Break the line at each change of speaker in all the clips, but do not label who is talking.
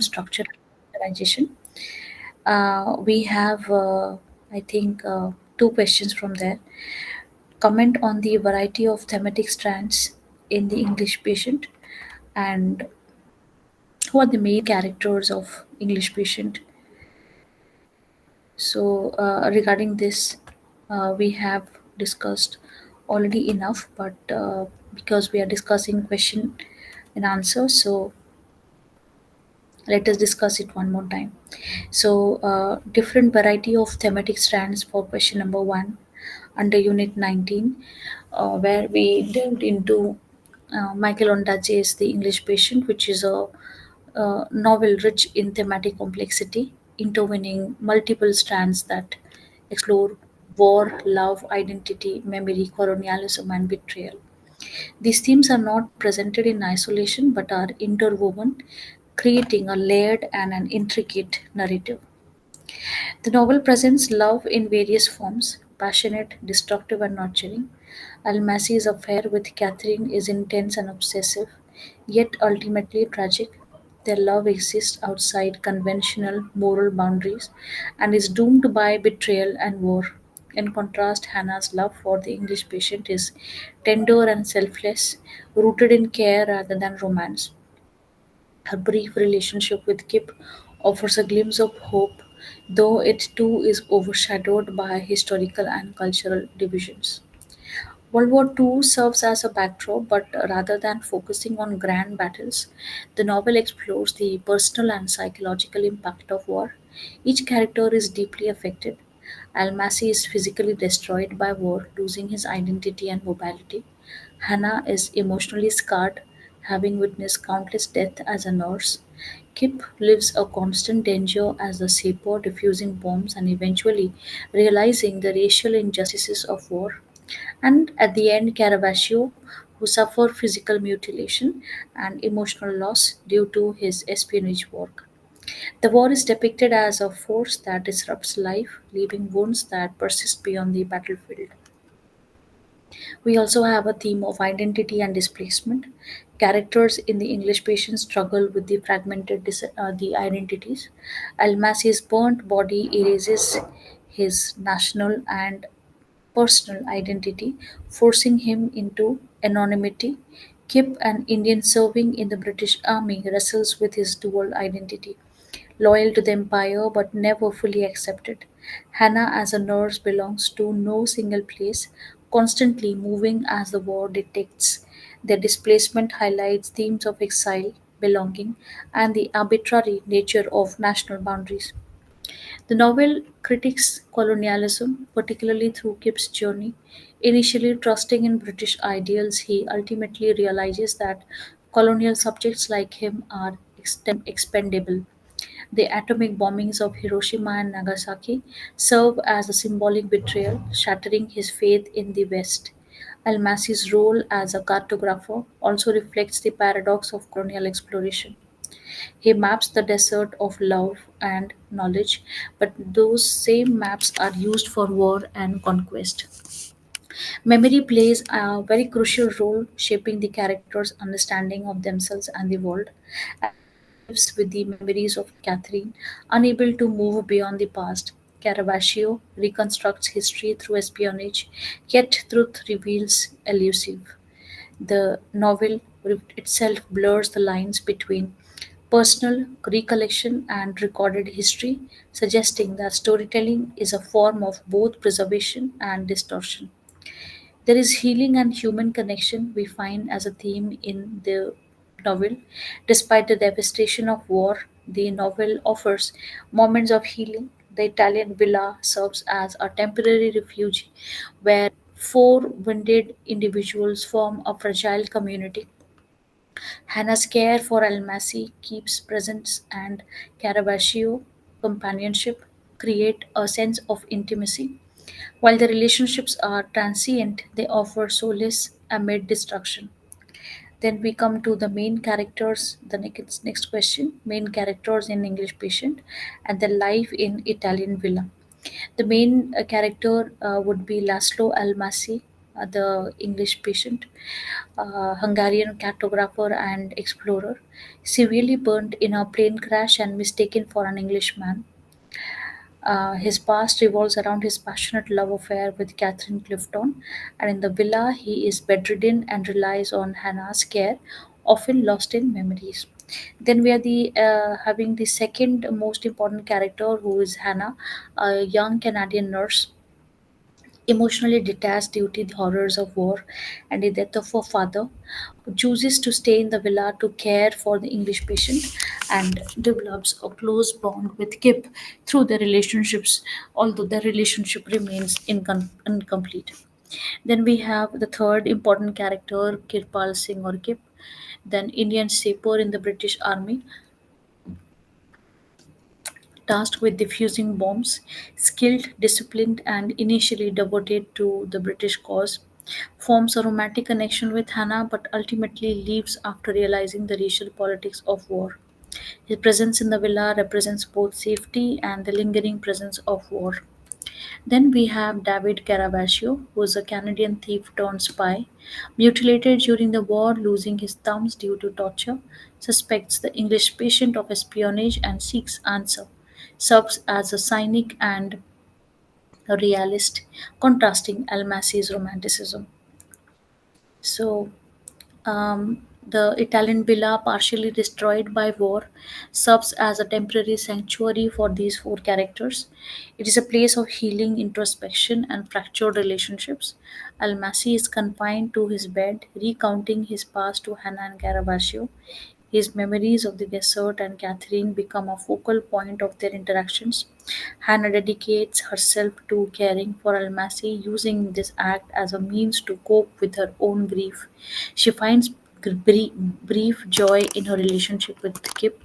structure and organization. We have, I think, two questions from there. Comment on the variety of thematic strands in the English patient, and who are the main characters of English patient. So, regarding this, we have discussed already enough, but because we are discussing question and answer, so let us discuss it one more time. So, different variety of thematic strands for question number one under Unit 19, where we delved into Michael Ondaatje's The English Patient, which is a novel rich in thematic complexity, intertwining multiple strands that explore war, love, identity, memory, colonialism, and betrayal. These themes are not presented in isolation but are interwoven, creating a layered and an intricate narrative. The novel presents love in various forms passionate, destructive, and nurturing. Almacy's affair with Catherine is intense and obsessive, yet ultimately tragic. Their love exists outside conventional moral boundaries and is doomed by betrayal and war. In contrast, Hannah's love for the English patient is tender and selfless, rooted in care rather than romance. Her brief relationship with Kip offers a glimpse of hope, though it too is overshadowed by historical and cultural divisions. World War II serves as a backdrop, but rather than focusing on grand battles, the novel explores the personal and psychological impact of war. Each character is deeply affected. Almasi is physically destroyed by war, losing his identity and mobility. Hannah is emotionally scarred, having witnessed countless deaths as a nurse. Kip lives a constant danger as a sailor defusing bombs and eventually realizing the racial injustices of war. And at the end, Caravaggio, who suffered physical mutilation and emotional loss due to his espionage work. The war is depicted as a force that disrupts life, leaving wounds that persist beyond the battlefield. We also have a theme of identity and displacement. Characters in the English Patient struggle with the the identities. Almasi's burnt body erases his national and personal identity, forcing him into anonymity. Kip, an Indian serving in the British Army, wrestles with his dual identity, loyal to the empire but never fully accepted. Hannah, as a nurse, belongs to no single place, constantly moving as the war dictates. Their displacement highlights themes of exile, belonging, and the arbitrary nature of national boundaries. The novel critiques colonialism, particularly through Kip's journey. Initially trusting in British ideals, he ultimately realizes that colonial subjects like him are expendable. The atomic bombings of Hiroshima and Nagasaki serve as a symbolic betrayal, shattering his faith in the West. Almasi's role as a cartographer also reflects the paradox of colonial exploration. He maps the desert of love and knowledge, but those same maps are used for war and conquest. Memory plays a very crucial role shaping the character's understanding of themselves and the world. Almasi lives with the memories of Catherine, unable to move beyond the past. Caravaggio reconstructs history through espionage, yet truth reveals elusive. The novel itself blurs the lines between personal recollection and recorded history, suggesting that storytelling is a form of both preservation and distortion. There is healing and human connection we find as a theme in the novel. Despite the devastation of war, the novel offers moments of healing. The Italian villa serves as a temporary refuge where four wounded individuals form a fragile community. Hannah's care for Almasi keeps presence and Caravaggio companionship create a sense of intimacy. While the relationships are transient, they offer solace amid destruction. Then we come to the main characters, the next question, main characters in English Patient and their life in Italian villa. The main character would be Laszlo Almasi, the English patient, Hungarian cartographer and explorer, severely burnt in a plane crash and mistaken for an Englishman. His past revolves around his passionate love affair with Catherine Clifton, and in the villa, he is bedridden and relies on Hannah's care, often lost in memories. Then we are having the second most important character, who is Hannah, a young Canadian nurse emotionally detached due to the horrors of war and the death of her father, who chooses to stay in the villa to care for the English patient and develops a close bond with Kip through their relationships, although their relationship remains incomplete. Then we have the third important character, Kirpal Singh or Kip, then Indian saper in the British Army, tasked with defusing bombs, skilled, disciplined, and initially devoted to the British cause, forms a romantic connection with Hannah but ultimately leaves after realizing the racial politics of war. His presence in the villa represents both safety and the lingering presence of war. Then we have David Caravaggio, who is a Canadian thief turned spy, mutilated during the war, losing his thumbs due to torture, suspects the English patient of espionage and seeks answer, serves as a cynic and a realist, contrasting Almasi's romanticism. So, the Italian villa, partially destroyed by war, serves as a temporary sanctuary for these four characters. It is a place of healing, introspection, and fractured relationships. Almasi is confined to his bed, recounting his past to Hannah and Caravaggio. His memories of the desert and Catherine become a focal point of their interactions. Hannah dedicates herself to caring for Almasi, using this act as a means to cope with her own grief. She finds brief joy in her relationship with Kip.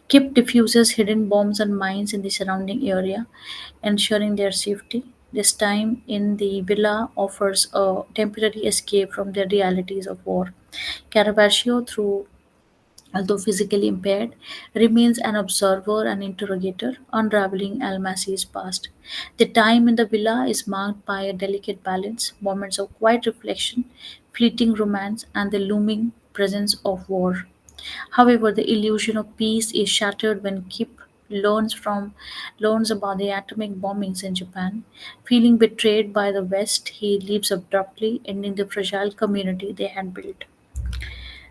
Kip diffuses hidden bombs and mines in the surrounding area, ensuring their safety. This time in the villa offers a temporary escape from the realities of war. Caravaggio, through although physically impaired, remains an observer and interrogator, unraveling Almasi's past. The time in the villa is marked by a delicate balance, moments of quiet reflection, fleeting romance, and the looming presence of war. However, the illusion of peace is shattered when Kip learns about the atomic bombings in Japan. Feeling betrayed by the West, he leaves abruptly, ending the fragile community they had built.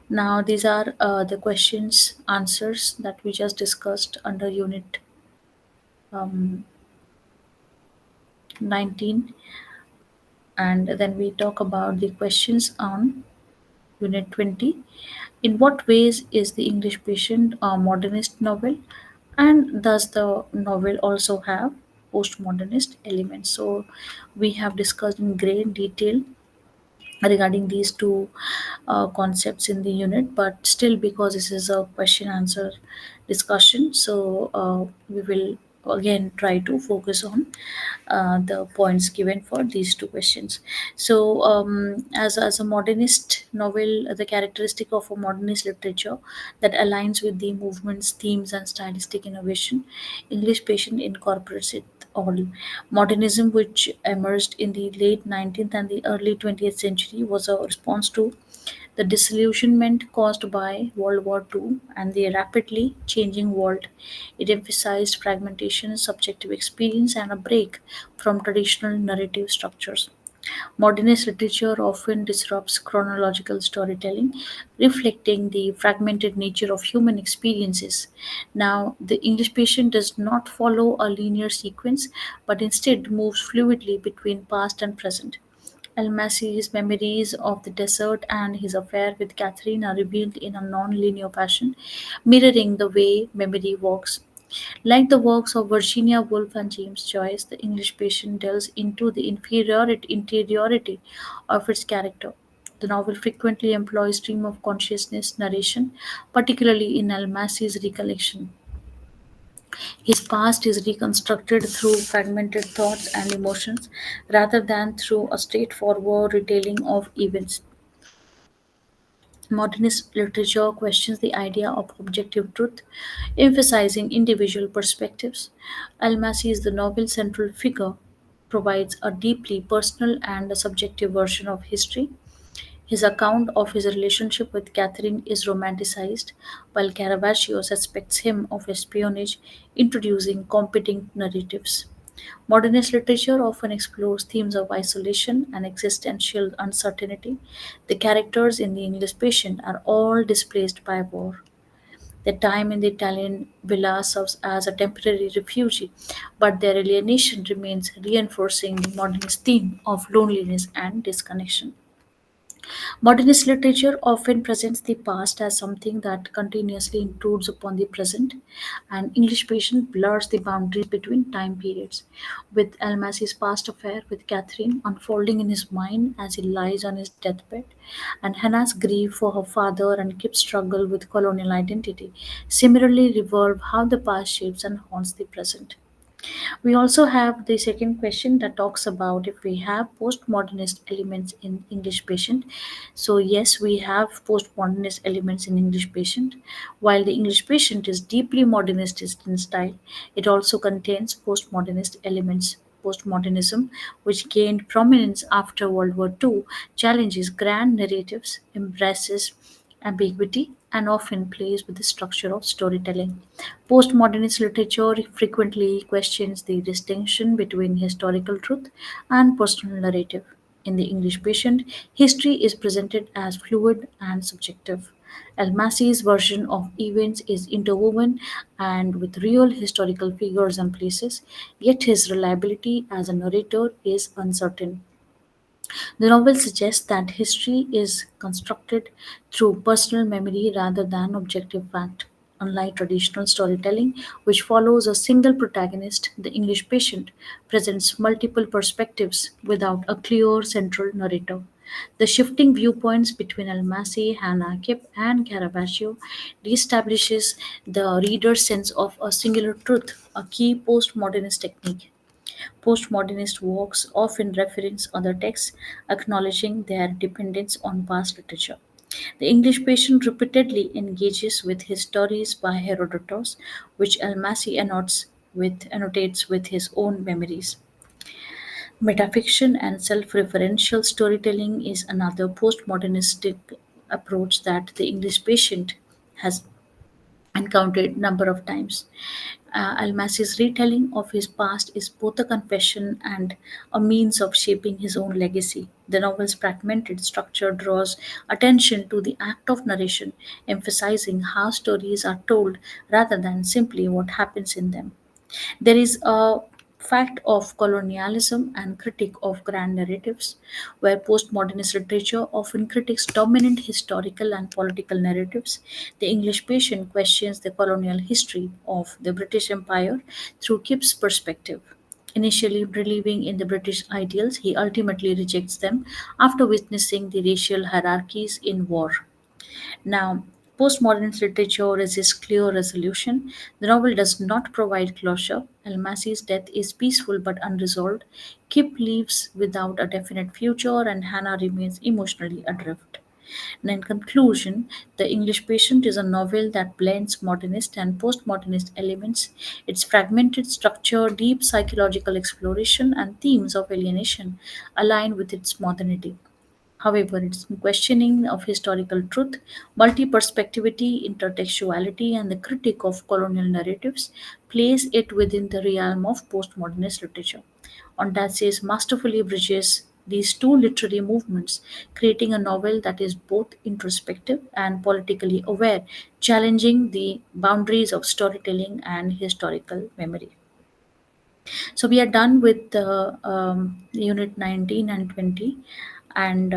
Now, these are the questions, answers that we just discussed under Unit um, 19, and then we talk about the questions on Unit 20. In what ways is The English Patient a modernist novel, and does the novel also have postmodernist elements? So, we have discussed in great detail regarding these two concepts in the unit, but still, because this is a question answer discussion, so we will again try to focus on the points given for these two questions. So, as a modernist novel, the characteristic of a modernist literature that aligns with the movement's themes and stylistic innovation, English Patient incorporates it all. Modernism, which emerged in the late 19th and the early 20th century, was a response to the disillusionment caused by World War II and the rapidly changing world. It emphasized fragmentation, subjective experience, and a break from traditional narrative structures. Modernist literature often disrupts chronological storytelling, reflecting the fragmented nature of human experiences. Now, The English Patient does not follow a linear sequence, but instead moves fluidly between past and present. Almasi's memories of the desert and his affair with Catherine are revealed in a non-linear fashion, mirroring the way memory works. Like the works of Virginia Woolf and James Joyce, The English Patient delves into the interiority of its character. The novel frequently employs stream of consciousness narration, particularly in Almasi's recollection. His past is reconstructed through fragmented thoughts and emotions rather than through a straightforward retelling of events. Modernist literature questions the idea of objective truth, emphasizing individual perspectives. Almasi is the novel's central figure, provides a deeply personal and a subjective version of history. His account of his relationship with Catherine is romanticized, while Caravaggio suspects him of espionage, introducing competing narratives. Modernist literature often explores themes of isolation and existential uncertainty. The characters in The English Patient are all displaced by war. Their time in the Italian villa serves as a temporary refuge, but their alienation remains, reinforcing the modernist theme of loneliness and disconnection. Modernist literature often presents the past as something that continuously intrudes upon the present, and English Patient blurs the boundaries between time periods. With Almacy's past affair with Catherine unfolding in his mind as he lies on his deathbed, and Hannah's grief for her father and Kip's struggle with colonial identity, similarly revolve how the past shapes and haunts the present. We also have the second question that talks about if we have postmodernist elements in English Patient. So, yes, we have postmodernist elements in English Patient. While the English Patient is deeply modernist in style, it also contains postmodernist elements. Postmodernism, which gained prominence after World War II, challenges grand narratives, embraces ambiguity, and often plays with the structure of storytelling. Postmodernist literature frequently questions the distinction between historical truth and personal narrative. In The English Patient, history is presented as fluid and subjective. Almacy's version of events is interwoven and with real historical figures and places, yet his reliability as a narrator is uncertain. The novel suggests that history is constructed through personal memory rather than objective fact. Unlike traditional storytelling, which follows a single protagonist, The English Patient presents multiple perspectives without a clear central narrator. The shifting viewpoints between Almasi, Hannah, Kip, and Caravaggio reestablishes the reader's sense of a singular truth, a key postmodernist technique. Postmodernist works often reference other texts, acknowledging their dependence on past literature. The English patient repeatedly engages with his stories by Herodotus, which annotates with his own memories. Metafiction and self-referential storytelling is another postmodernistic approach that the English patient has encountered number of times. Almasi's retelling of his past is both a confession and a means of shaping his own legacy. The novel's fragmented structure draws attention to the act of narration, emphasizing how stories are told rather than simply what happens in them. There is a fact of colonialism and critique of grand narratives, where postmodernist literature often critiques dominant historical and political narratives. The English patient questions the colonial history of the British Empire through Kip's perspective. Initially believing in the British ideals, he ultimately rejects them after witnessing the racial hierarchies in war. Now, postmodern literature resists clear resolution. The novel does not provide closure. Almasi's death is peaceful but unresolved. Kip leaves without a definite future, and Hannah remains emotionally adrift. And in conclusion, The English Patient is a novel that blends modernist and postmodernist elements. Its fragmented structure, deep psychological exploration, and themes of alienation align with its modernity. However, its questioning of historical truth, multi-perspectivity, intertextuality, and the critique of colonial narratives place it within the realm of postmodernist literature. Ondaatje's masterfully bridges these two literary movements, creating a novel that is both introspective and politically aware, challenging the boundaries of storytelling and historical memory. So we are done with unit 19 and 20, and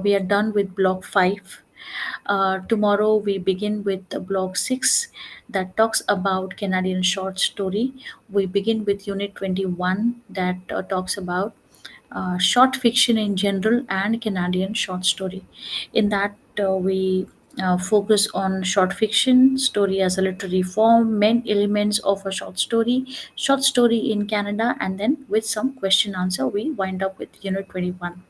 we are done with block 5. Tomorrow we begin with the block 6 that talks about Canadian short story. We begin with unit 21 that talks about short fiction in general and Canadian short story. In that, we focus on short fiction, story as a literary form, main elements of a short story in Canada, and then with some question answer, we wind up with Unit 21.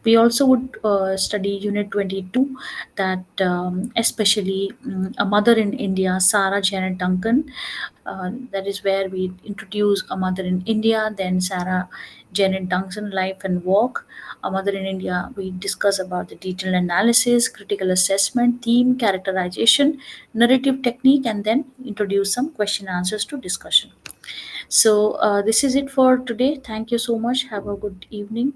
We also would study Unit 22, that especially A Mother in India, Sarah Janet Duncan. That is where we introduce A Mother in India, then Sarah Janet Duncan, Life and Work. A Mother in India, we discuss about the detailed analysis, critical assessment, theme, characterization, narrative technique, and then introduce some question answers to discussion. So, this is it for today. Thank you so much. Have a good evening.